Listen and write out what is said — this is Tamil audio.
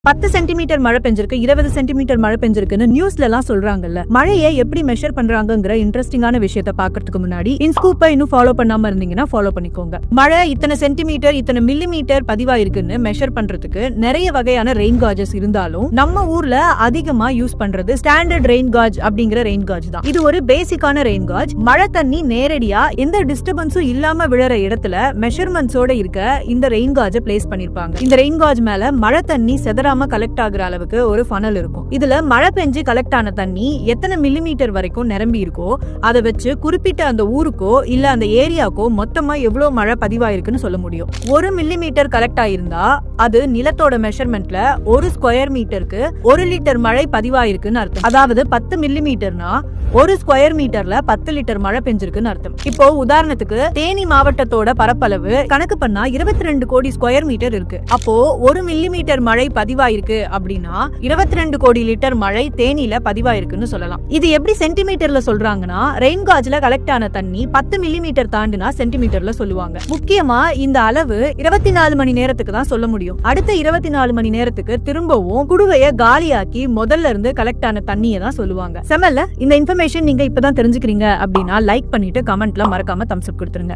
10 சென்டிமீட்டர் மழை பெஞ்சிருக்கு 20 சென்டிமீட்டர் மழை பெஞ்சிருக்குன்னு நியூஸ்ல எல்லாம் சொல்றாங்கல்ல. மழையை எப்படி மெஷர் பண்றாங்கங்கிற இன்ட்ரெஸ்டிங்கான விஷயத்த பாக்குறதுக்கு முன்னாடி இன்ஸ்கூப்பை இன்னும் ஃபாலோ பண்ணாம இருந்தீங்கன்னா ஃபாலோ பண்ணிக்கோங்க. மழை இத்தனை சென்டிமீட்டர் இத்தனை மில்லிமீட்டர் பதிவாயிருக்குன்னு மெஷர் பண்றதுக்கு நிறைய வகையான ரெயின் காஜஸ் இருந்தாலும் நம்ம ஊர்ல அதிகமா யூஸ் பண்றது ஸ்டாண்டர்ட் ரெயின் காஜ் அப்படிங்கிற ரெயின் காஜ் தான். இது ஒரு பேசிக்கான ரெயின் காஜ். மழை தண்ணி நேரடியா எந்த டிஸ்டர்பன்ஸும் இல்லாம விழற இடத்துல மெஷர்மெண்ட்ஸோட இருக்க இந்த ரெயின் காஜ பிளேஸ் பண்ணிருப்பாங்க. இந்த ரெயின் காஜ் மேல மழை தண்ணி செதறாம கலெக்ட் ஆகுற அளவுக்கு ஒரு ஃபனல் இருக்கும். இதுல மழை பெஞ்சு கலெக்ட் ஆன தண்ணி எத்தனை மில்லிமீட்டர் வரைக்கும் நிரம்பி இருக்கோ அதை வச்சு குறிப்பிட்ட அந்த ஊருக்கோ இல்ல அந்த ஏரியாக்கோ மொத்தமா எவ்வளவு மழை பதிவாயிருக்குன்னு சொல்ல முடியும். 1 மில்லிமீட்டர் கலெக்ட் ஆயிருந்தா அது நிலத்தோட மெஷர்மெண்ட்ல 1 ஸ்கொயர் மீட்டருக்கு 1 லிட்டர் மழை பதிவாயிருக்குன்னு அர்த்தம். அதாவது 10 மில்லிமீட்டர்னா 1 ஸ்கொயர் மீட்டர்ல 10 லிட்டர் மழை பெஞ்சிருக்குன்னு அர்த்தம். இப்போ உதாரணத்துக்கு தேனி மாவட்டத்தோட பரப்பளவு கணக்கு பண்ணா 22 கோடி ஸ்கொயர் மீட்டர் இருக்கு. அப்போ 1 மில்லிமீட்டர் மழை பதிவாயிருக்கு அப்படின்னா 22 கோடி லிட்டர் மழை தேனியில பதிவாயிருக்குன்னு சொல்லலாம். இது எப்படி சென்டிமீட்டர்ல சொல்றாங்கன்னா ரெயின் காஜ்ல கலெக்ட் ஆன தண்ணி 10 மில்லிமீட்டர் தாண்டினா சென்டிமீட்டர்ல சொல்லுவாங்க. முக்கியமா இந்த அளவு 24 மணி நேரத்துக்கு தான் சொல்ல முடியும். அடுத்த 24 மணி நேரத்துக்கு திரும்பவும் குடுவைய காலியாக்கி முதல்ல இருந்து கலெக்ட் ஆன தண்ணியை தான் சொல்லுவாங்க. செமல்ல இந்த இன்ஃபர்மேஷன் நீங்க இப்பதான் தெரிஞ்சுக்கிறீங்க அப்படின்னா லைக் பண்ணிட்டு கமெண்ட்ல மறக்காம தம்ஸ் அப் கொடுத்துருங்க.